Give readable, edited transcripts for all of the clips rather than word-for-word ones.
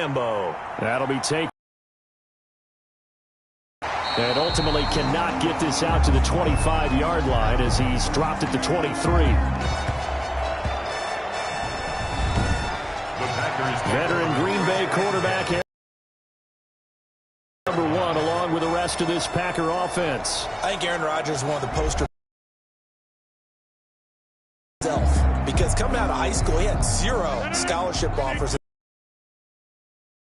Lambeau. That'll be taken. And ultimately cannot get this out to the 25-yard line as he's dropped at the 23. Veteran Green Bay quarterback number 1 along with the rest of this Packer offense. I think Aaron Rodgers is one of the poster because coming out of high school, he had 0 scholarship offers in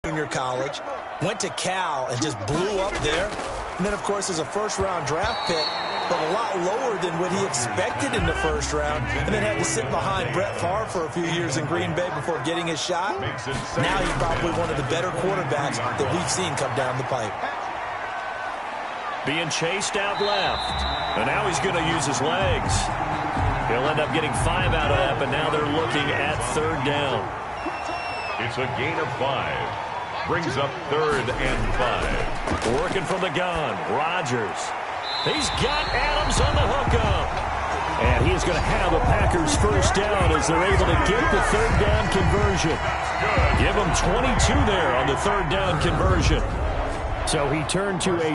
junior college, went to Cal and just blew up there. And then, of course, as a first-round draft pick, but a lot lower than what he expected in the first round, and then had to sit behind Brett Favre for a few years in Green Bay before getting his shot. Now he's probably one of the better quarterbacks that we've seen come down the pipe. Being chased out left, and now he's going to use his legs. He'll end up getting 5 out of that, but now they're looking at 3rd down. It's a gain of 5. Brings up 3rd and 5. Working from the gun, Rodgers. He's got Adams on the hookup. And he's going to have the Packers 1st down as they're able to get the 3rd down conversion. Give him 22 there on the 3rd down conversion. So he turned to a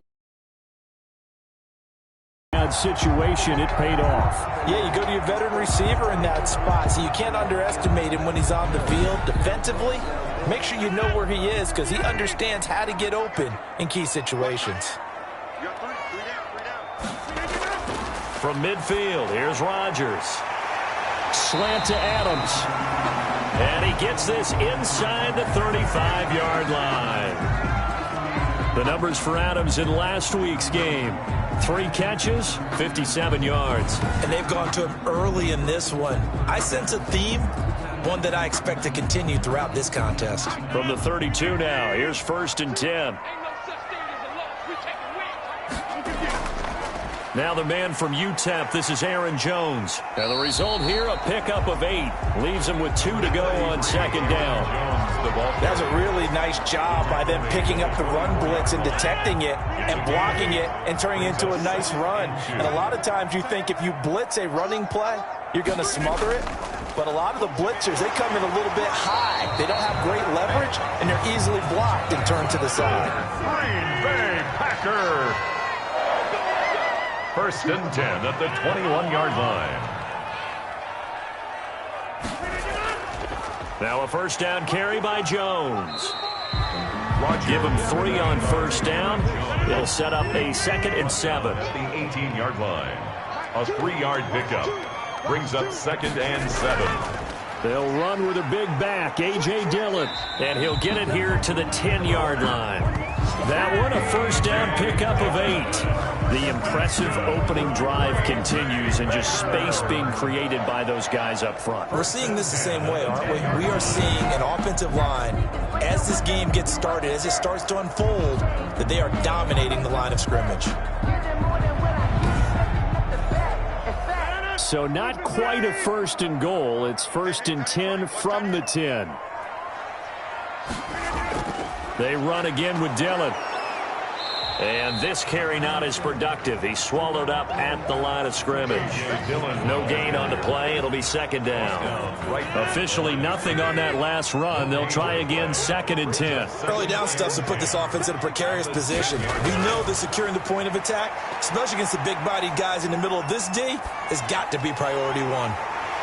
situation. It paid off. Yeah, you go to your veteran receiver in that spot, so you can't underestimate him when he's on the field defensively. Make sure you know where he is because he understands how to get open in key situations. From midfield, here's Rodgers. Slant to Adams. And he gets this inside the 35-yard line. The numbers for Adams in last week's game. 3 catches, 57 yards. And they've gone to him early in this one. I sense a theme, one that I expect to continue throughout this contest. From the 32 now, here's 1st and 10. Now the man from UTEP, this is Aaron Jones. And the result here, a pickup of 8. Leaves him with 2 to go on 2nd down. That's a really nice job by them picking up the run blitz and detecting it and blocking it and turning it into a nice run. And a lot of times you think if you blitz a running play, you're going to smother it. But a lot of the blitzers, they come in a little bit high. They don't have great leverage, and they're easily blocked and turned to the side. Green Bay Packer. 1st and 10 at the 21-yard line. Now a 1st down carry by Jones. Give him 3 on 1st down. He'll set up a 2nd and 7. At the 18-yard line. A 3-yard pickup. Brings up 2nd and 7. They'll run with a big back, A.J. Dillon. And he'll get it here to the 10-yard line. That one, a 1st down pickup of 8. The impressive opening drive continues and just space being created by those guys up front. We're seeing this the same way, aren't we? We are seeing an offensive line, as this game gets started, as it starts to unfold, that they are dominating the line of scrimmage. So not quite a 1st and goal. It's 1st and 10 from the 10. They run again with Dillon. And this carry not as productive. He's swallowed up at the line of scrimmage. No gain on the play. It'll be 2nd down. Officially nothing on that last run. They'll try again 2nd and 10. Early down stuff to put this offense in a precarious position. We know that securing the point of attack, especially against the big-bodied guys in the middle of this D, has got to be priority 1.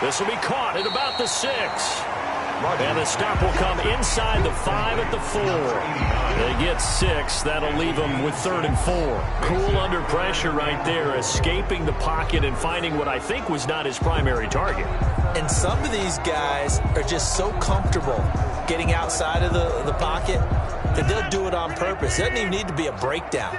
This will be caught at about the 6. And the stop will come inside the 5 at the 4. They get 6. That'll leave them with 3rd and 4. Cool under pressure right there, escaping the pocket and finding what I think was not his primary target. And some of these guys are just so comfortable getting outside of the pocket that they'll do it on purpose. It doesn't even need to be a breakdown.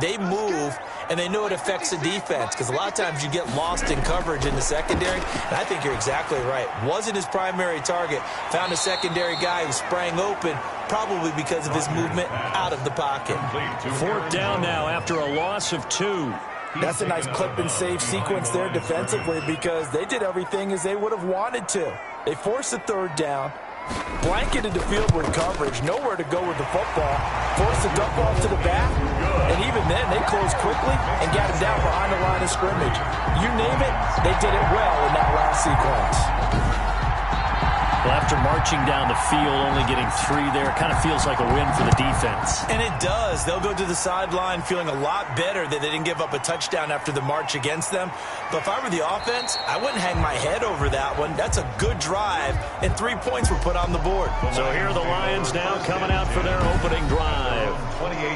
They move, and they know it affects the defense because a lot of times you get lost in coverage in the secondary, and I think you're exactly right. Wasn't his primary target. Found a secondary guy who sprang open, probably because of his movement out of the pocket. 4th down now after a loss of 2. That's a nice clip and save sequence there defensively because they did everything as they would have wanted to. They forced the 3rd down, blanketed the field with coverage, nowhere to go with the football, forced the dump off to the back, and even then they closed quickly and got him down behind the line of scrimmage. You name it, they did it well in that last sequence. Well, after marching down the field, only getting 3 there, kind of feels like a win for the defense. And it does. They'll go to the sideline feeling a lot better that they didn't give up a touchdown after the march against them. But if I were the offense, I wouldn't hang my head over that one. That's a good drive, and 3 points were put on the board. So here are the Lions now coming out for their opening drive.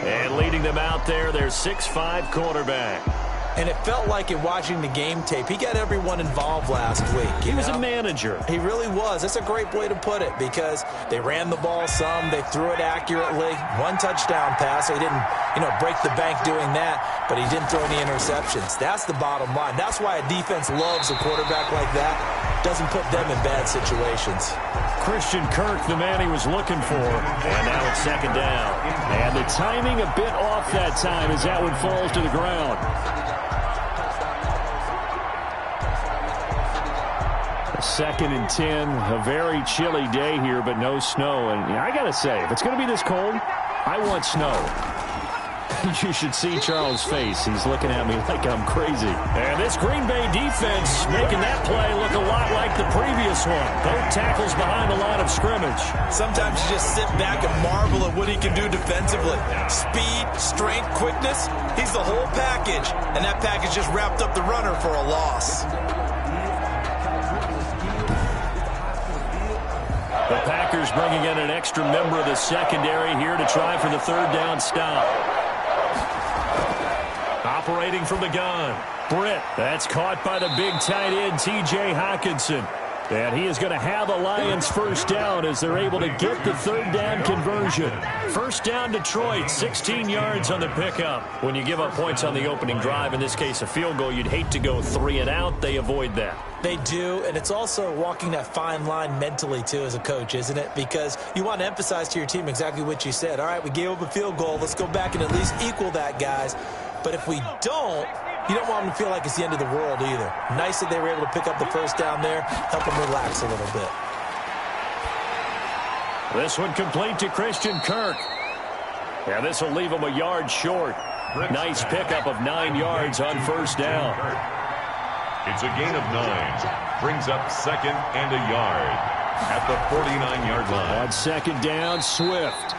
And leading them out there, their 6'5" quarterback. And it felt like in watching the game tape, he got everyone involved last week. He was a manager. He really was. That's a great way to put it because they ran the ball some, they threw it accurately. 1 touchdown pass, so he didn't, break the bank doing that, but he didn't throw any interceptions. That's the bottom line. That's why a defense loves a quarterback like that. Doesn't put them in bad situations. Christian Kirk, the man he was looking for, and now it's 2nd down. And the timing a bit off that time as that one falls to the ground. 2nd and 10, a very chilly day here, but no snow. And I got to say, if it's going to be this cold, I want snow. You should see Charles' face. He's looking at me like I'm crazy. And this Green Bay defense making that play look a lot like the previous one. Both tackles behind the line of scrimmage. Sometimes you just sit back and marvel at what he can do defensively. Speed, strength, quickness. He's the whole package. And that package just wrapped up the runner for a loss. The Packers bringing in an extra member of the secondary here to try for the 3rd down stop. Operating from the gun, Britt. That's caught by the big tight end, T.J. Hockenson. And he is going to have a Lions 1st down as they're able to get the 3rd down conversion. 1st down Detroit, 16 yards on the pickup. When you give up points on the opening drive, in this case a field goal, you'd hate to go 3 and out. They avoid that. They do, and it's also walking that fine line mentally, too, as a coach, isn't it? Because you want to emphasize to your team exactly what you said. All right, we gave up a field goal. Let's go back and at least equal that, guys. But if we don't, you don't want them to feel like it's the end of the world either. Nice that they were able to pick up the 1st down there, help them relax a little bit. This one complete to Christian Kirk. Yeah, this will leave him a yard short. Nice pickup of 9 yards on 1st down. It's a gain of 9. Brings up 2nd and a yard at the 49-yard line. On 2nd down, Swift.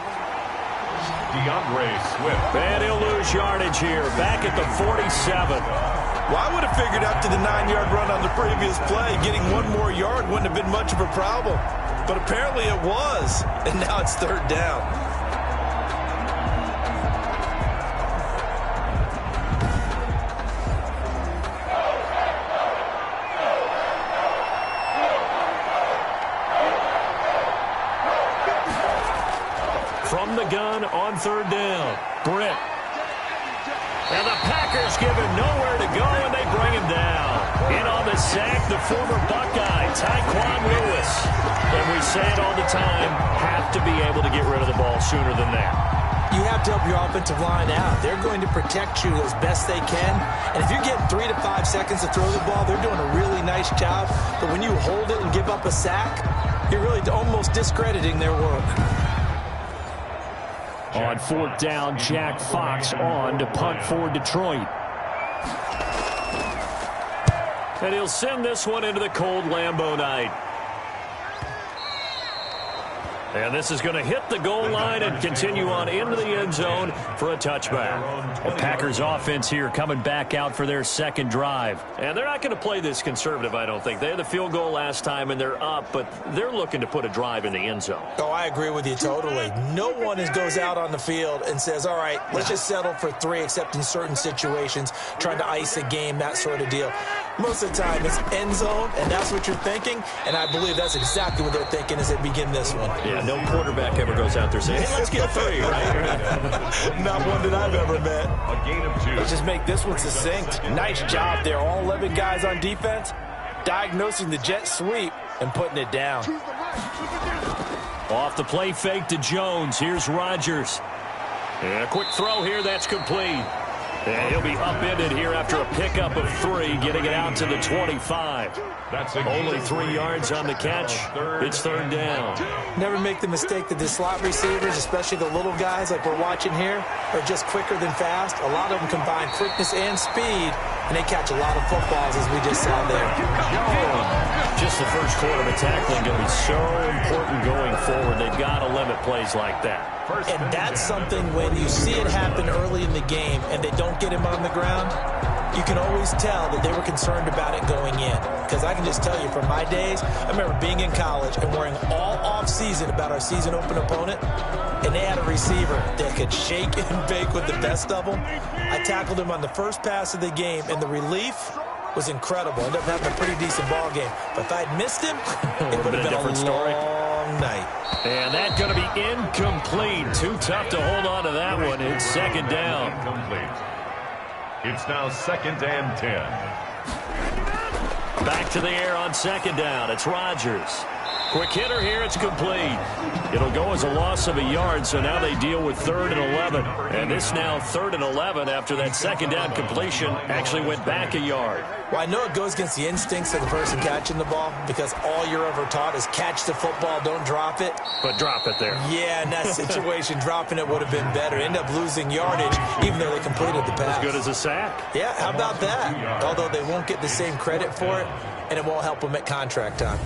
DeAndre Swift. And he'll lose yardage here, back at the 47. Well, I would have figured after the 9-yard run on the previous play, getting 1 more yard wouldn't have been much of a problem. But apparently it was, and now it's 3rd down. From the gun on 3rd down, Britt. And the Packers give him nowhere to go, and they bring him down. In on the sack, the former Buckeye, Tyquan Lewis. And we say it all the time, have to be able to get rid of the ball sooner than that. You have to help your offensive line out. They're going to protect you as best they can. And if you're getting 3 to 5 seconds to throw the ball, they're doing a really nice job. But when you hold it and give up a sack, you're really almost discrediting their work. On 4th down, Jack Fox on to punt for Detroit. And he'll send this one into the cold Lambeau night. And this is going to hit the goal line and continue on into the end zone for a touchback. The Packers offense here coming back out for their 2nd drive. And they're not going to play this conservative, I don't think. They had the field goal last time and they're up, but they're looking to put a drive in the end zone. Oh, I agree with you totally. No one goes out on the field and says, all right, let's just settle for 3, except in certain situations, trying to ice a game, that sort of deal. Most of the time, it's end zone, and that's what you're thinking, and I believe that's exactly what they're thinking as they begin this one. Yeah, no quarterback ever goes out there saying, hey, let's get 3, right? Not one that I've ever met. A gain of 2. Let's just make this one succinct. Nice job there. All 11 guys on defense, diagnosing the jet sweep and putting it down. Off the play fake to Jones. Here's Rodgers. And a quick throw here. That's complete. And he'll be upended here after a pickup of 3, getting it out to the 25. That's only 3 yards on the catch. It's 3rd down. Never make the mistake that the slot receivers, especially the little guys like we're watching here, are just quicker than fast. A lot of them combine quickness and speed and they catch a lot of footballs, as we just saw there. Just the first quarter, but tackling going to be so important going forward. They've got to limit plays like that. And that's something when you see it happen early in the game and they don't get him on the ground, you can always tell that they were concerned about it going in. Because I can just tell you from my days, I remember being in college and worrying all off-season about our season open opponent, and they had a receiver that could shake and bake with the best of them. I tackled him on the first pass of the game, and the relief was incredible. Ended up having a pretty decent ball game. But if I'd missed him, it would have been a different story. Long night. And that's going to be incomplete. Too tough to hold on to that one. It's second down. Incomplete. It's now 2nd and 10. Back to the air on second down. It's Rodgers. Quick hitter here. It's complete. It'll go as a loss of a yard, so now they deal with 3rd and 11. And this now 3rd and 11 after that second down completion actually went back a yard. Well, I know it goes against the instincts of the person catching the ball because all you're ever taught is catch the football, don't drop it. But drop it there. Yeah, in that situation, dropping it would have been better. End up losing yardage even though they completed the pass. As good as a sack. Yeah, how about that? Although they won't get the same credit for it, and it won't help them at contract time.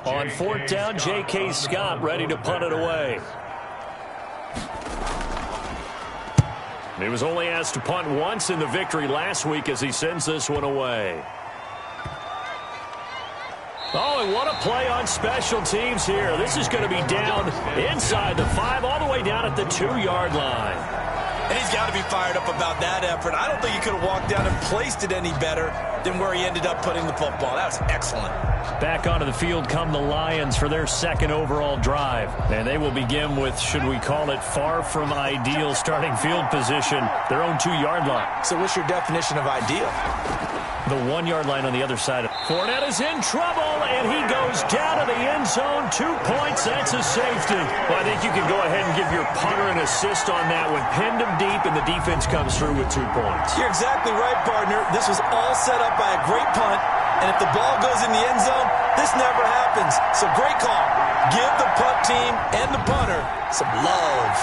On 4th down, J.K. Scott ready to punt it away. He was only asked to punt once in the victory last week as he sends this one away. Oh, and what a play on special teams here. This is going to be down inside the 5, all the way down at the 2-yard line. And he's got to be fired up about that effort. I don't think he could have walked down and placed it any better than where he ended up putting the football. That was excellent. Back onto the field come the Lions for their 2nd overall drive. And they will begin with, should we call it, far from ideal starting field position, their own 2-yard line. So what's your definition of ideal? The 1-yard line on the other side. Fournette is in trouble, and he goes down to the end zone. 2 points, that's a safety. Well, I think you can go ahead and give your punter an assist on that one. Pinned him deep, and the defense comes through with 2 points. You're exactly right, partner. This was all set up by a great punt, and if the ball goes in the end zone, this never happens. So great call. Give the punt team and the punter some love.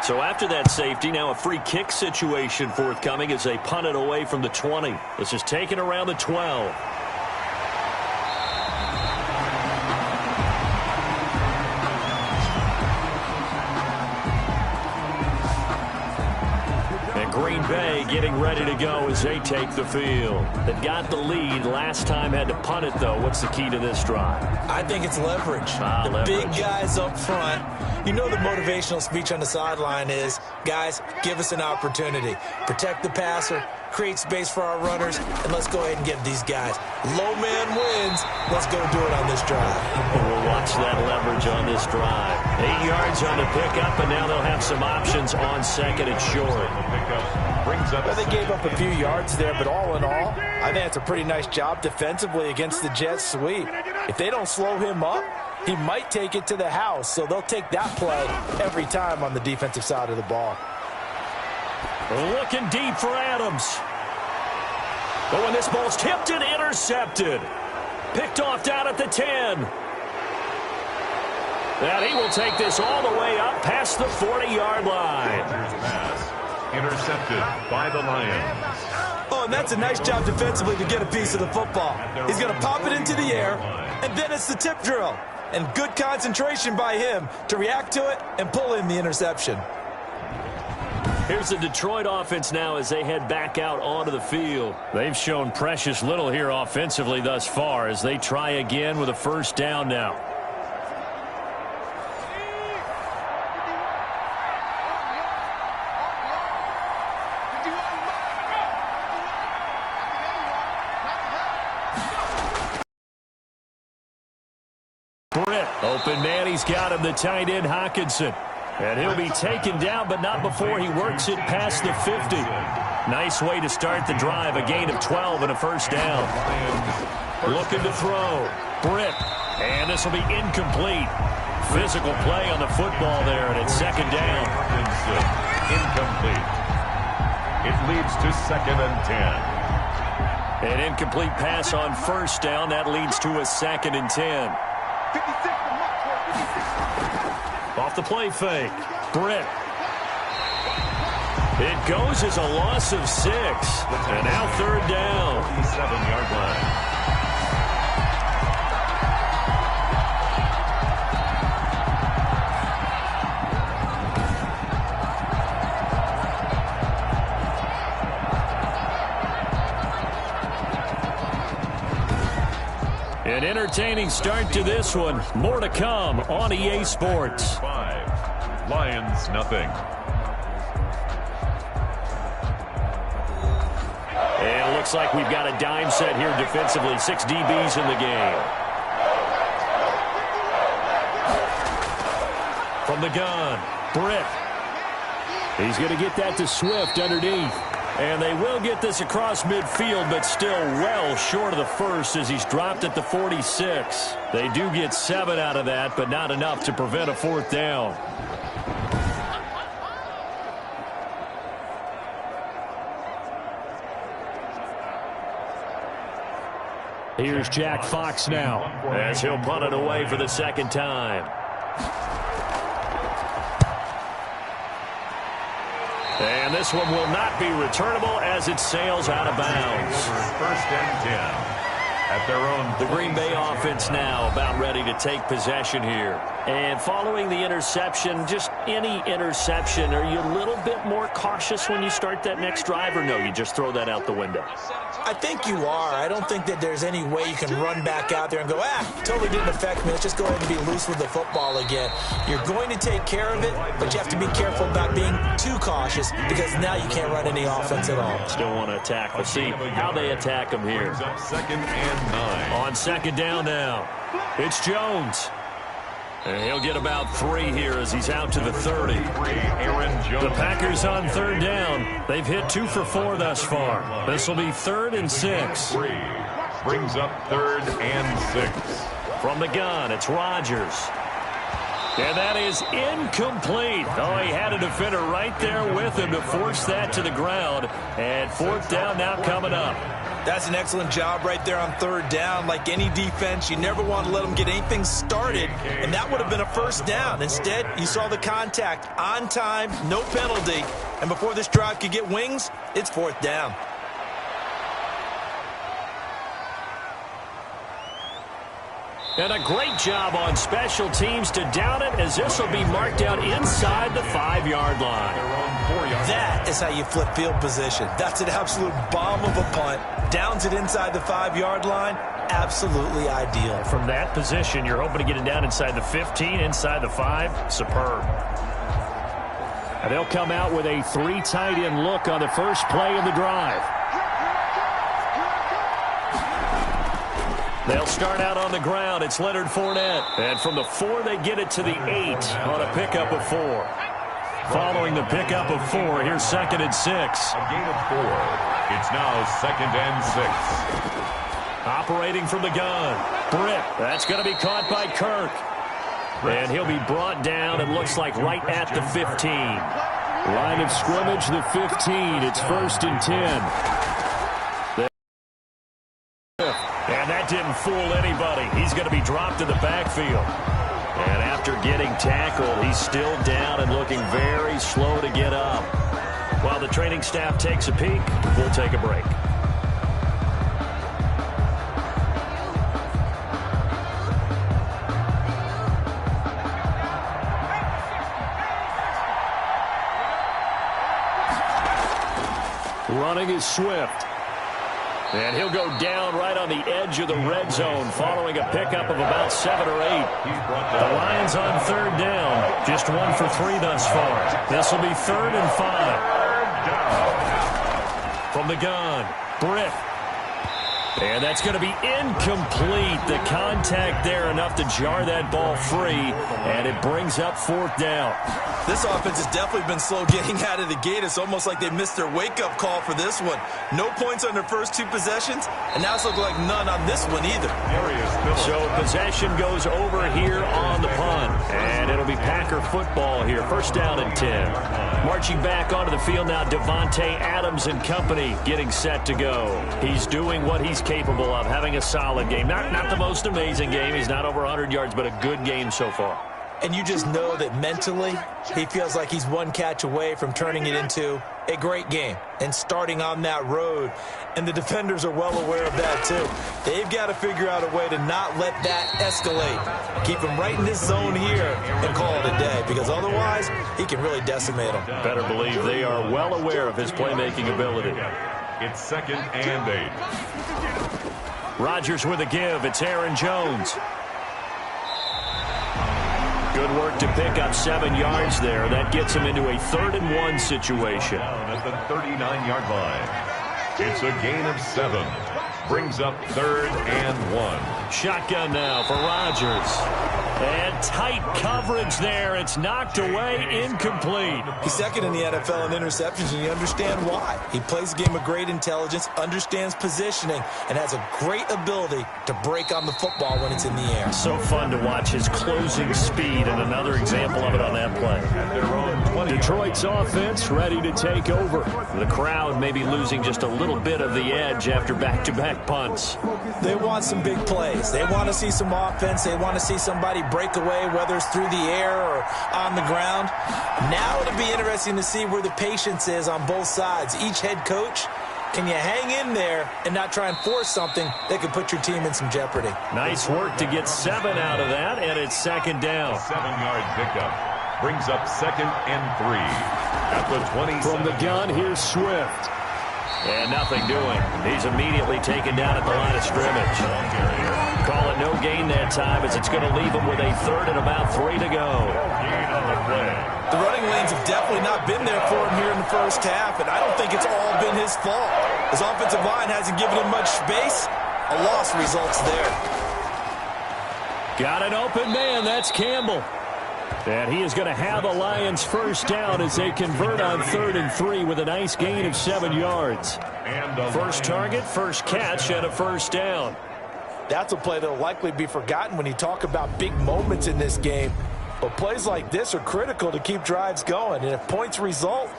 So after that safety, now a free kick situation forthcoming as they punt it away from the 20. This is taken around the 12. And Green Bay getting ready to go as they take the field. They've got the lead. Last time had to punt it, though. What's the key to this drive? I think it's leverage. Leverage. Big guys up front. You know the motivational speech on the sideline is, guys, give us an opportunity. Protect the passer, create space for our runners, and let's go ahead and give these guys. Low man wins. Let's go do it on this drive. We'll watch that leverage on this drive. 8 yards on the pickup, and now they'll have some options on 2nd and short. Well, they gave up a few yards there, but all in all, I think it's a pretty nice job defensively against the Jets sweep. If they don't slow him up, he might take it to the house, so they'll take that play every time on the defensive side of the ball. Looking deep for Adams. But when this ball's tipped and intercepted. Picked off down at the 10. And he will take this all the way up past the 40-yard line. Intercepted by the Lions. Oh, and that's a nice job defensively to get a piece of the football. He's going to pop it into the air, and then it's the tip drill. And good concentration by him to react to it and pull in the interception. Here's the Detroit offense now as they head back out onto the field. They've shown precious little here offensively thus far as they try again with a 1st down now. Open man, he's got him, the tight end, Hockenson. And he'll be taken down, but not before he works it past the 50. Nice way to start the drive, a gain of 12 and a 1st down. Looking to throw. Britt. And this will be incomplete. Physical play on the football there, and it's 2nd down. Incomplete. It leads to 2nd and 10. An incomplete pass on 1st down. That leads to a 2nd and 10. off the play fake. Britt. It goes as a loss of 6. And now third down. 7-yard line. An entertaining start to this one. More to come on EA Sports. 5. Lions, nothing. And it looks like we've got a dime set here defensively. 6 DBs in the game. From the gun, Britt. He's going to get that to Swift underneath. And they will get this across midfield, but still well short of the first as he's dropped at the 46. They do get 7 out of that, but not enough to prevent a fourth down. Here's Jack Fox now as he'll punt it away for the second time. And this one will not be returnable as it sails out of bounds. First and 10. At their own. The Green Bay offense now about ready to take possession here. And following the interception, just any interception, are you a little bit more cautious when you start that next drive, or no, you just throw that out the window? I think you are. I don't think that there's any way you can run back out there and go, totally didn't affect me. Let's just go ahead and be loose with the football again. You're going to take care of it, but you have to be careful about being too cautious because now you can't run any offense at all. Still want to attack. We'll see how they attack them here. Second and 9. On second down now, it's Jones. And he'll get about 3 here as he's out to the 30. The Packers on third down. They've hit 2 for 4 thus far. This will be 3rd and 6. Brings up 3rd and 6. From the gun, it's Rodgers. And that is incomplete. Oh, he had a defender right there with him to force that to the ground. And fourth down now coming up. That's an excellent job right there on third down. Like any defense, you never want to let them get anything started, and that would have been a first down. Instead, you saw the contact on time, no penalty, and before this drive could get wings, it's fourth down. And a great job on special teams to down it, as this will be marked out inside the 5-yard line. That is how you flip field position. That's an absolute bomb of a punt. Downs it inside the 5-yard line. Absolutely ideal. From that position, you're hoping to get it down inside the 15, inside the 5. Superb. And they'll come out with a 3 tight end look on the first play of the drive. They'll start out on the ground. It's Leonard Fournette. And from the 4, they get it to the 8 on a pickup of 4. Following the pickup of 4, here's 2nd and 6. A gain of 4. It's now 2nd and 6. Operating from the gun. Britt. That's going to be caught by Kirk. And he'll be brought down, it looks like, right at the 15. Line of scrimmage, the 15. It's 1st and 10. And that didn't fool anybody. He's going to be dropped in the backfield. And after getting tackled, he's still down and looking very slow to get up. While the training staff takes a peek, we'll take a break. Running is Swift. And he'll go down right on the edge of the red zone following a pickup of about 7 or 8. The Lions on third down. Just 1 for 3 thus far. This will be 3rd and 5. From the gun, Britt. And that's going to be incomplete. The contact there enough to jar that ball free. And it brings up 4th down. This offense has definitely been slow getting out of the gate. It's almost like they missed their wake-up call for this one. No points on their first 2 possessions, and now it's looking like none on this one either. So possession goes over here on the punt, and it'll be Packer football here. 1st down and 10. Marching back onto the field now, Davante Adams and company getting set to go. He's doing what he's capable of, having a solid game. Not the most amazing game. He's not over 100 yards, but a good game so far. And you just know that mentally, he feels like he's one catch away from turning it into a great game and starting on that road. And the defenders are well aware of that, too. They've got to figure out a way to not let that escalate. Keep him right in this zone here and call it a day, because otherwise, he can really decimate them. Better believe they are well aware of his playmaking ability. It's 2nd and 8. Rodgers with a give. It's Aaron Jones. Good work to pick up 7 yards there. That gets him into a 3rd and 1 situation. Down at the 39-yard line. It's a gain of 7. Brings up 3rd and 1. Shotgun now for Rodgers. And tight coverage there. It's knocked away, incomplete. He's 2nd in the NFL in interceptions, and you understand why. He plays a game of great intelligence, understands positioning, and has a great ability to break on the football when it's in the air. So fun to watch his closing speed, and another example of it on that play. At their own 20. Detroit's offense ready to take over. The crowd may be losing just a little bit of the edge after back-to-back punts. They want some big plays. They want to see some offense. They want to see somebody break away, whether it's through the air or on the ground. Now it'll be interesting to see where the patience is on both sides. Each head coach, can you hang in there and not try and force something that could put your team in some jeopardy? Nice work to get 7 out of that, and it's 2nd down. 7-yard pickup. Brings up 2nd and 3. At the 20. From the gun, here's Swift. And nothing doing. He's immediately taken down at the line of scrimmage. Call it no gain that time, as it's going to leave him with a 3rd and about 3 to go. Gain on the play. The running lanes have definitely not been there for him here in the first half, and I don't think it's all been his fault. His offensive line hasn't given him much space. A loss results there. Got an open man. That's Campbell. And he is going to have a Lions first down as they convert on 3rd and 3 with a nice gain of 7 yards. First target, first catch, and a first down. That's a play that will likely be forgotten when you talk about big moments in this game. But plays like this are critical to keep drives going. And if points result,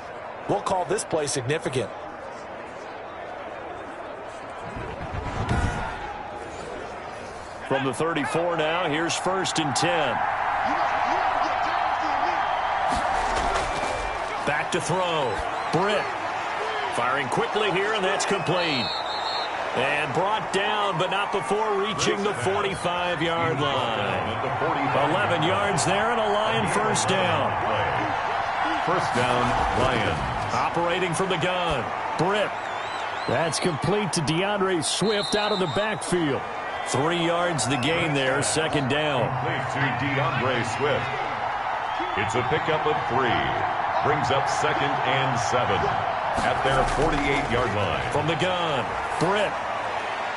we'll call this play significant. From the 34 now, here's 1st and 10. Back to throw. Britt firing quickly here, and that's complete. And brought down, but not before reaching the 45-yard line. 11 yards there, and a Lion first down. First down, Lions. Operating from the gun. Britt. That's complete to DeAndre Swift out of the backfield. 3 yards the gain there, 2nd down. Complete to DeAndre Swift. It's a pickup of 3. Brings up 2nd and 7 at their 48-yard line. From the gun, Britt.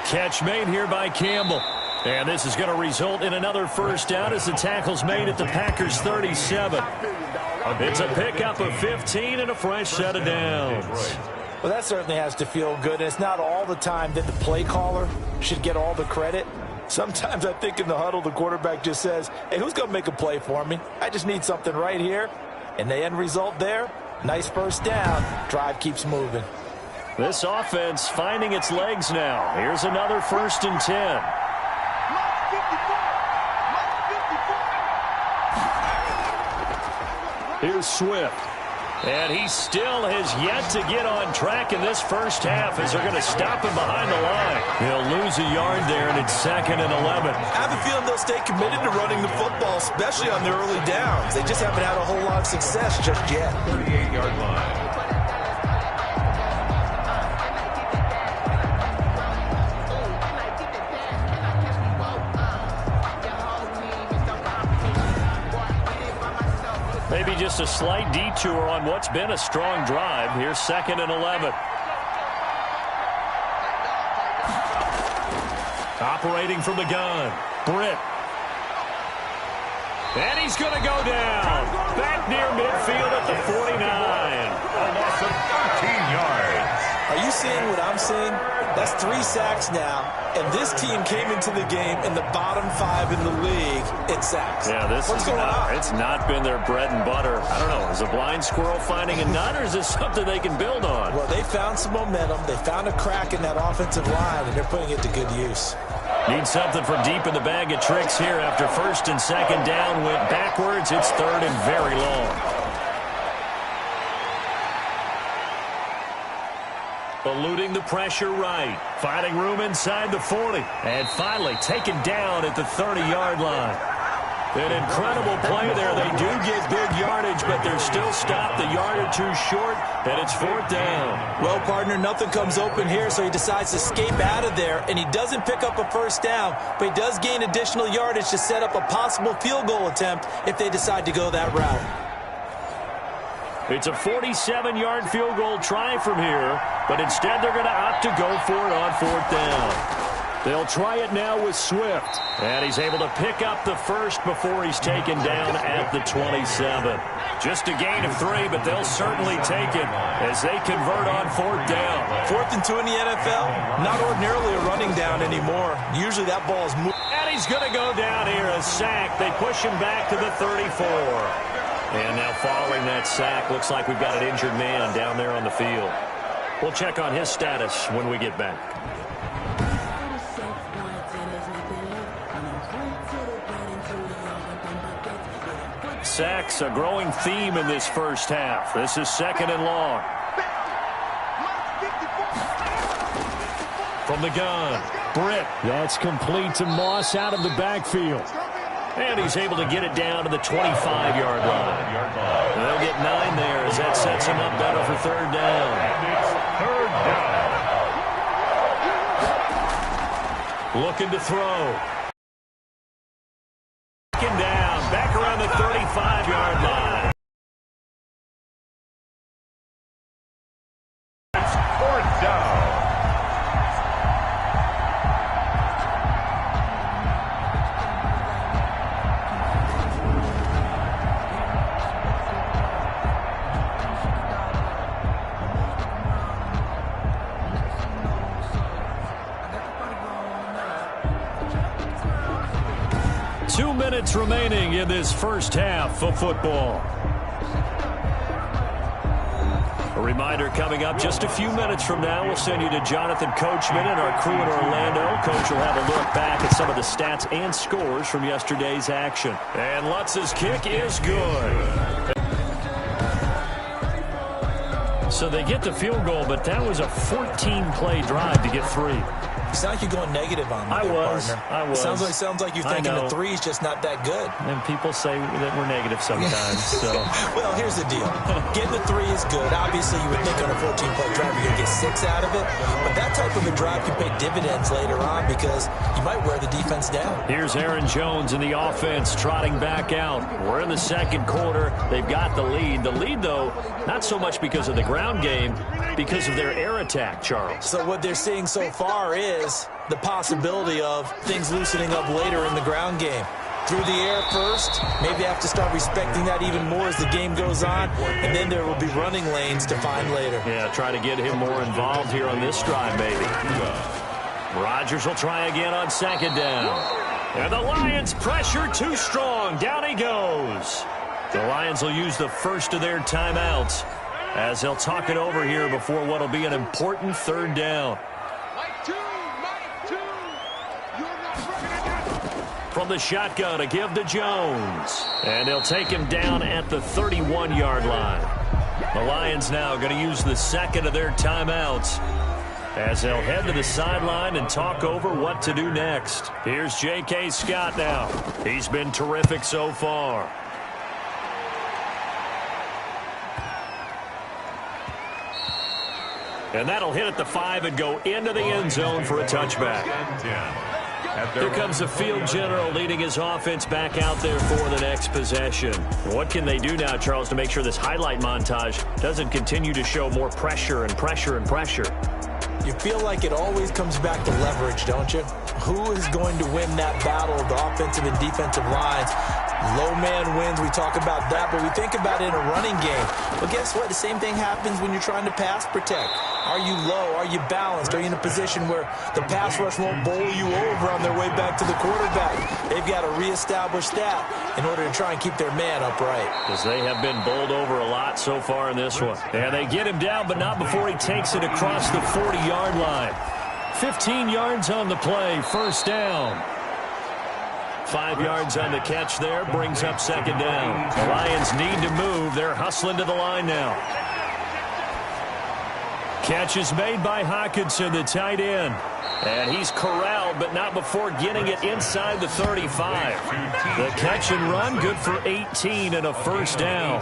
Catch made here by Campbell. And this is going to result in another first down as the tackle's made at the Packers' 37. It's a pickup of 15 and a fresh set of downs. Well, that certainly has to feel good. And it's not all the time that the play caller should get all the credit. Sometimes I think in the huddle, the quarterback just says, hey, who's going to make a play for me? I just need something right here. And the end result there, nice first down. Drive keeps moving. This offense finding its legs now. Here's another 1st and 10. Here's Swift. And he still has yet to get on track in this first half as they're going to stop him behind the line. He'll lose a yard there, and it's 2nd and 11. I have a feeling they'll stay committed to running the football, especially on their early downs. They just haven't had a whole lot of success just yet. 38-yard line. Maybe just a slight detour on what's been a strong drive. Here's 2nd and 11. Operating from the gun, Britt. And he's going to go down. Back near midfield at the 49. A loss of 13 yards. Are you seeing what I'm seeing? That's 3 sacks now, and this team came into the game in the bottom 5 in the league in sacks. Yeah, What's going on? It's not been their bread and butter. I don't know, is a blind squirrel finding a nut, or is this something they can build on? Well, they found some momentum. They found a crack in that offensive line, and they're putting it to good use. Need something from deep in the bag of tricks here after first and second down went backwards. It's third and very long. Eluding the pressure right. Finding room inside the 40. And finally taken down at the 30-yard line. An incredible play there. They do get big yardage, but they're still stopped a yard or two short, and it's fourth down. Well, partner, nothing comes open here, so he decides to escape out of there, and he doesn't pick up a first down, but he does gain additional yardage to set up a possible field goal attempt if they decide to go that route. It's a 47-yard field goal try from here, but instead they're going to opt to go for it on fourth down. They'll try it now with Swift, and he's able to pick up the first before he's taken down at the 27. Just a gain of 3, but they'll certainly take it as they convert on fourth down. 4th and 2 in the NFL, not ordinarily a running down anymore. Usually that ball is moving. And he's going to go down here, a sack. They push him back to the 34. And now following that sack, looks like we've got an injured man down there on the field. We'll check on his status when we get back. Sacks, a growing theme in this first half. This is second and long. From the gun, Britt. That's complete to Moss out of the backfield. And he's able to get it down to the 25-yard line. They'll get 9 there as that sets him up better for third down. Looking to throw. Second down, back around the 35-yard line. Fourth down. 2 minutes remaining in this first half of football. A reminder coming up just a few minutes from now. We'll send you to Jonathan Coachman and our crew in Orlando. Coach will have a look back at some of the stats and scores from yesterday's action. And Lutz's kick is good. So they get the field goal, but that was a 14-play drive to get 3. It's not like you're going negative on me, I was. Sounds like you're thinking the 3's just not that good. And people say that we're negative sometimes. So. Well, here's the deal. Getting the 3 is good. Obviously, you would think on a 14-play drive you're going to get 6 out of it. But that type of a drive can pay dividends later on because you might wear the defense down. Here's Aaron Jones in the offense trotting back out. We're in the second quarter. They've got the lead. The lead, though, not so much because of the ground game, because of their air attack, Charles. So what they're seeing so far is the possibility of things loosening up later in the ground game. Through the air first, maybe have to start respecting that even more as the game goes on, and then there will be running lanes to find later. Yeah, try to get him more involved here on this drive, maybe. Rodgers will try again on second down. And the Lions pressure too strong. Down he goes. The Lions will use the first of their timeouts as they'll talk it over here before what will be an important third down. From the shotgun, a give to Jones. And they'll take him down at the 31-yard line. The Lions now going to use the second of their timeouts as they'll head to the sideline and talk over what to do next. Here's J.K. Scott now. He's been terrific so far. And that'll hit at the 5 and go into the end zone for a touchback. Here comes the field general leading his offense back out there for the next possession. What can they do now, Charles, to make sure this highlight montage doesn't continue to show more pressure and pressure and pressure? You feel like it always comes back to leverage, don't you? Who is going to win that battle of the offensive and defensive lines? Low man wins. We talk about that, but we think about it in a running game. But guess what? The same thing happens when you're trying to pass protect. Are you low? Are you balanced? Are you in a position where the pass rush won't bowl you over on their way back to the quarterback? They've got to reestablish that in order to try and keep their man upright. Because they have been bowled over a lot so far in this one. And they get him down, but not before he takes it across the 40-yard line. 15 yards on the play, first down. 5 yards on the catch there, brings up second down. The Lions need to move. They're hustling to the line now. Catch is made by Hockenson, the tight end. And he's corralled, but not before getting it inside the 35. The catch and run, good for 18 and a first down.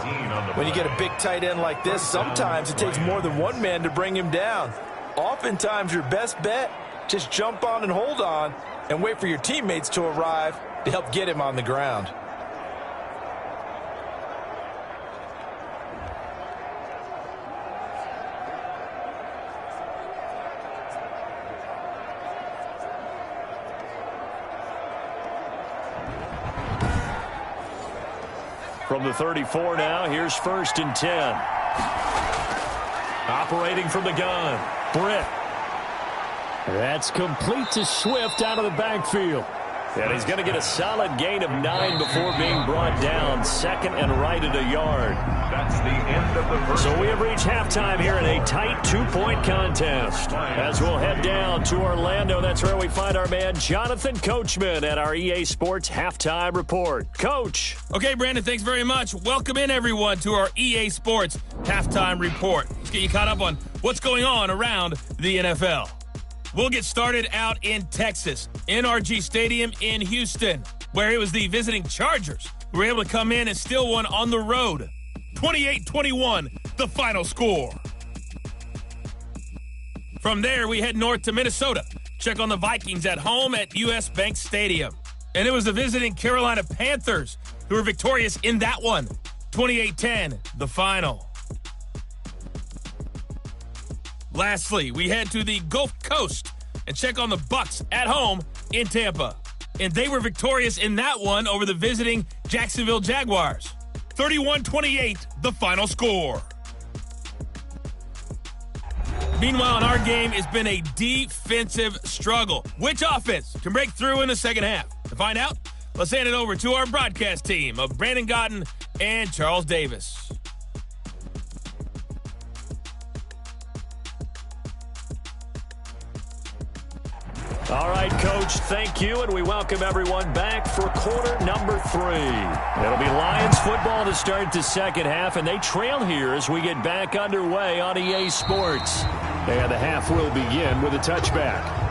When you get a big tight end like this, sometimes it takes more than one man to bring him down. Oftentimes, your best bet, just jump on and hold on and wait for your teammates to arrive to help get him on the ground. From the 34 now, here's first and 10. Operating from the gun, Britt. That's complete to Swift out of the backfield. And he's going to get a solid gain of 9 before being brought down. Second and right at a yard. That's the end of the first. So we have reached halftime here in a tight 2-point contest. As we'll head down to Orlando, that's where we find our man Jonathan Coachman at our EA Sports Halftime Report. Coach. Okay, Brandon, thanks very much. Welcome in, everyone, to our EA Sports Halftime Report. Let's get you caught up on what's going on around the NFL. We'll get started out in Texas, NRG Stadium in Houston, where it was the visiting Chargers who were able to come in and steal one on the road. 28-21, the final score. From there, we head north to Minnesota. Check on the Vikings at home at US Bank Stadium. And it was the visiting Carolina Panthers who were victorious in that one. 28-10, the final. Lastly, we head to the Gulf Coast and check on the Bucs at home in Tampa. And they were victorious in that one over the visiting Jacksonville Jaguars. 31-28, the final score. Meanwhile, in our game, it's been a defensive struggle. Which offense can break through in the second half? To find out, let's hand it over to our broadcast team of Brandon Godden and Charles Davis. All right, Coach, thank you, and we welcome everyone back for quarter number 3. It'll be Lions football to start the second half, and they trail here as we get back underway on EA Sports. And the half will begin with a touchback.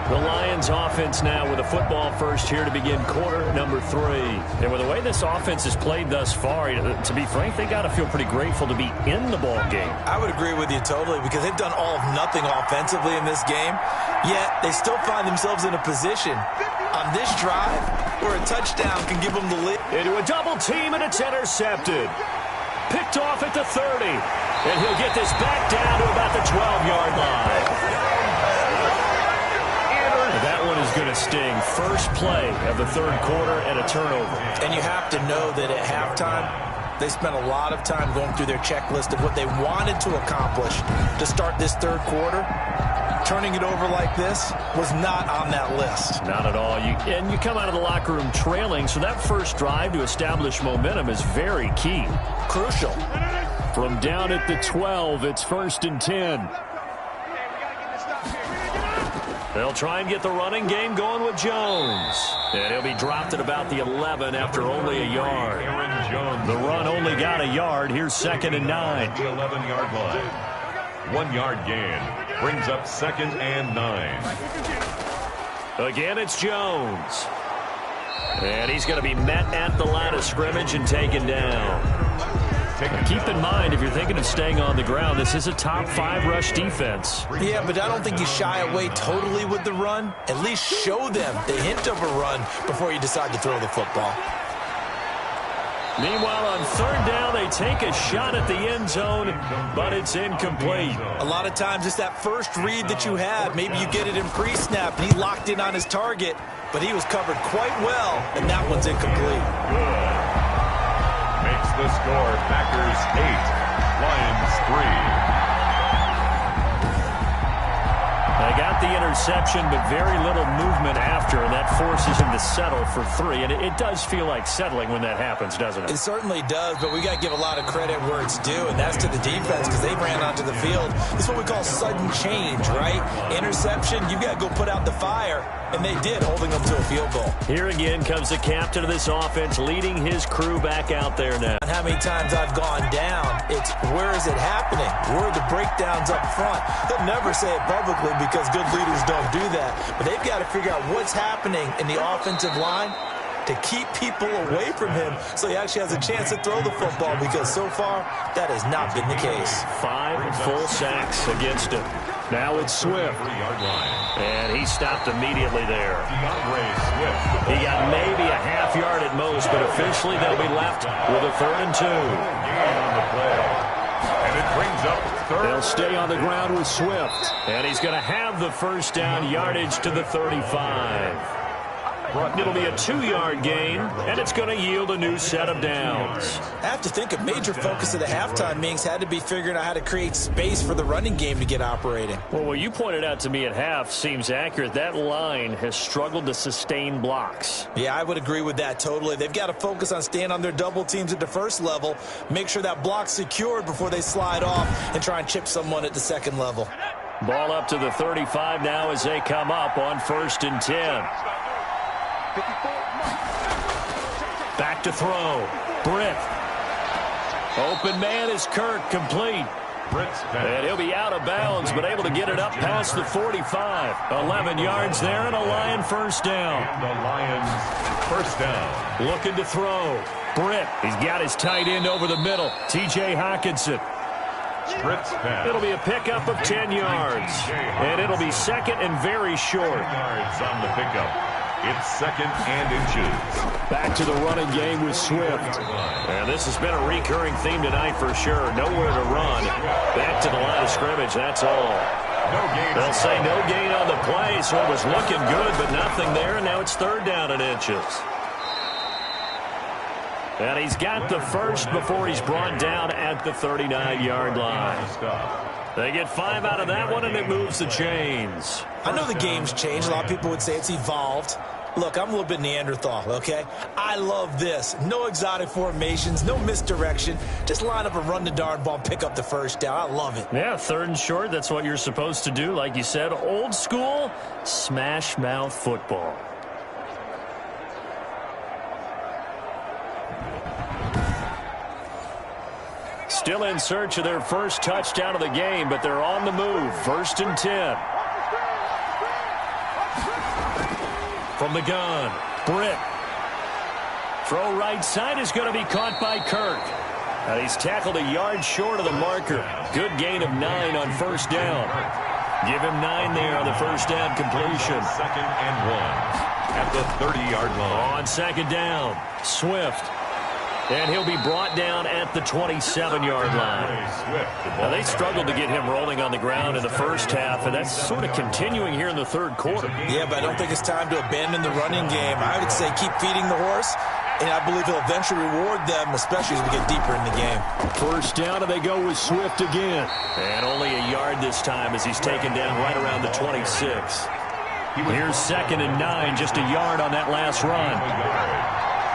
The Lions offense now with a football first here to begin quarter number 3. And with the way this offense has played thus far, to be frank, they got to feel pretty grateful to be in the ball game. I would agree with you totally because they've done all of nothing offensively in this game, yet they still find themselves in a position on this drive where a touchdown can give them the lead. Into a double team, and it's intercepted. Picked off at the 30. And he'll get this back down to about the 12-yard line. That one is going to sting. First play of the third quarter and a turnover. And you have to know that at halftime, they spent a lot of time going through their checklist of what they wanted to accomplish to start this third quarter. Turning it over like this was not on that list. Not at all. And you come out of the locker room trailing, so that first drive to establish momentum is very key. Crucial. From down at the 12, it's first and 10. They'll try and get the running game going with Jones. And he'll be dropped at about the 11 after only a yard. The run only got a yard. Here's second and 9. The 11-yard line. 1 yard gain. Brings up second and 9. Again, it's Jones. And he's going to be met at the line of scrimmage and taken down. Keep in mind, if you're thinking of staying on the ground, this is a top 5 rush defense. Yeah, but I don't think you shy away totally with the run. At least show them the hint of a run before you decide to throw the football. Meanwhile, on third down, they take a shot at the end zone, but it's incomplete. A lot of times it's that first read that you have. Maybe you get it in pre-snap, and he locked in on his target, but he was covered quite well, and that one's incomplete. Makes the score Packers 8, Lions 3. They got got the interception, but very little movement after, and that forces him to settle for 3. And it does feel like settling when that happens, doesn't it? It certainly does, but we got to give a lot of credit where it's due, and that's to the defense because they ran onto the field. This is what we call sudden change, right? Interception, you got to go put out the fire, and they did, holding them to a field goal. Here again comes the captain of this offense, leading his crew back out there now. And how many times I've gone down, it's where is it happening? Where are the breakdowns up front? He'll never say it publicly because good leaders don't do that, but they've got to figure out what's happening in the offensive line to keep people away from him so he actually has a chance to throw the football, because so far that has not been the case. 5 full sacks against him. Now it's Swift. And he stopped immediately there. He got maybe a half yard at most, but officially they'll be left with a 3rd and 2. And it brings up 3rd. They'll stay on the ground with Swift. And he's going to have the first down, yardage to the 35. It'll be a 2-yard gain, and it's going to yield a new set of downs. I have to think a major focus of the halftime meetings had to be figuring out how to create space for the running game to get operating. Well, what you pointed out to me at half seems accurate. That line has struggled to sustain blocks. Yeah, I would agree with that totally. They've got to focus on staying on their double teams at the first level, make sure that block's secured before they slide off and try and chip someone at the second level. Ball up to the 35 now as they come up on 1st and 10. Back to throw. Britt. Open man is Kirk, complete. And he'll be out of bounds, but able to get it up past the 45. 11 yards there and a Lion first down. And the Lions first down. Looking to throw. Britt. He's got his tight end over the middle. T.J. Hawkinson. It'll be a pickup of 10 yards. And it'll be 2nd and very short. 10 yards on the pickup. It's 2nd and inches. Back to the running game with Swift. And this has been a recurring theme tonight for sure. Nowhere to run. Back to the line of scrimmage, that's all. No gain. They'll say no gain on the play, so it was looking good, but nothing there, and now it's 3rd down and inches. And he's got the first before he's brought down at the 39-yard line. They get 5 out of that one, and it moves the chains. I know the game's changed. A lot of people would say it's evolved. Look, I'm a little bit Neanderthal, okay? I love this. No exotic formations, no misdirection. Just line up and run the darn ball, pick up the first down. I love it. Yeah, 3rd and short, that's what you're supposed to do. Like you said, old school, smash mouth football. Still in search of their first touchdown of the game, but they're on the move. 1st and 10. From the gun, Britt. Throw right side is going to be caught by Kirk. And he's tackled a yard short of the marker. Good gain of 9 on 1st down. Give him 9 there on the first down completion. 2nd and 1 at the 30-yard line. On 2nd down, Swift. And he'll be brought down at the 27-yard line. Now, they struggled to get him rolling on the ground in the first half, and that's sort of continuing here in the 3rd quarter. Yeah, but I don't think it's time to abandon the running game. I would say keep feeding the horse, and I believe he'll eventually reward them, especially as we get deeper in the game. 1st down, and they go with Swift again. And only a yard this time as he's taken down right around the 26. Here's 2nd and 9, just a yard on that last run.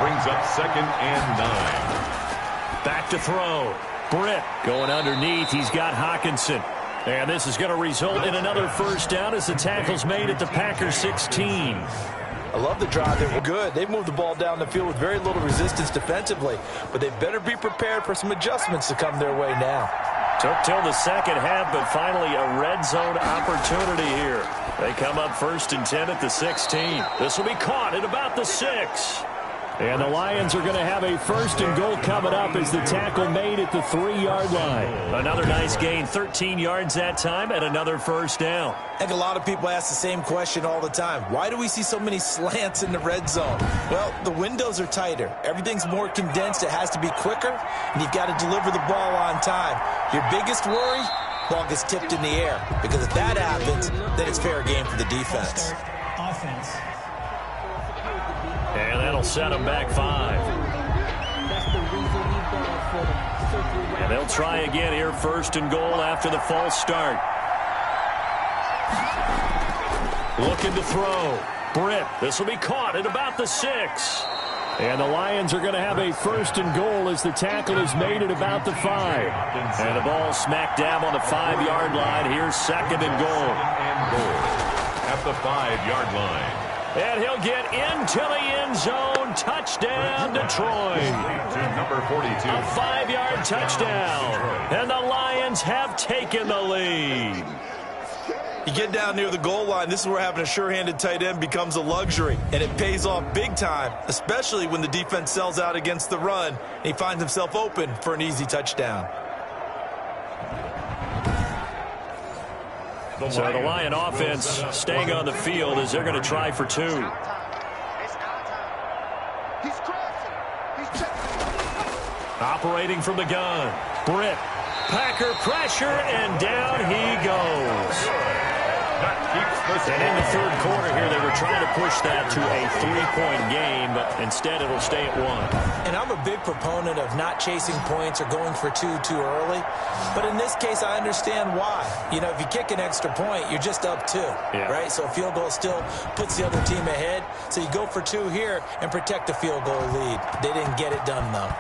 Brings up 2nd and 9. Back to throw. Britt going underneath. He's got Hawkinson. And this is going to result in another first down as the tackle's made at the Packers 16. I love the drive. They were good. They moved the ball down the field with very little resistance defensively, but they better be prepared for some adjustments to come their way now. Took till the second half, but finally a red zone opportunity here. They come up 1st and 10 at the 16. This will be caught at about the 6. And the Lions are going to have a 1st and goal coming up as the tackle made at the 3-yard line. Another nice gain, 13 yards that time, and another first down. I think a lot of people ask the same question all the time. Why do we see so many slants in the red zone? Well, the windows are tighter. Everything's more condensed. It has to be quicker, and you've got to deliver the ball on time. Your biggest worry? Ball gets tipped in the air. Because if that happens, then it's fair game for the defense. Offense. And that'll set them back 5. And they'll try again here, 1st and goal after the false start. Looking to throw. Britt. This will be caught at about the 6. And the Lions are going to have a 1st and goal as the tackle is made at about the 5. And the ball smacked down on the 5-yard line. Here's 2nd and goal. At the 5-yard line. And he'll get into the end zone. Touchdown, Detroit. To number 42. A 5-yard touchdown. And the Lions have taken the lead. You get down near the goal line, this is where having a sure-handed tight end becomes a luxury, and it pays off big time, especially when the defense sells out against the run, and he finds himself open for an easy touchdown. So the Lion offense staying on the field as they're going to try for 2. Operating from the gun. Britt. Packer pressure, and down he goes. And in the 3rd quarter here, they were trying to push that to a 3-point game, but instead it'll stay at 1. And I'm a big proponent of not chasing points or going for 2 too early. But in this case, I understand why. You know, if you kick an extra point, you're just up 2, right? So a field goal still puts the other team ahead. So you go for 2 here and protect the field goal lead. They didn't get it done, though.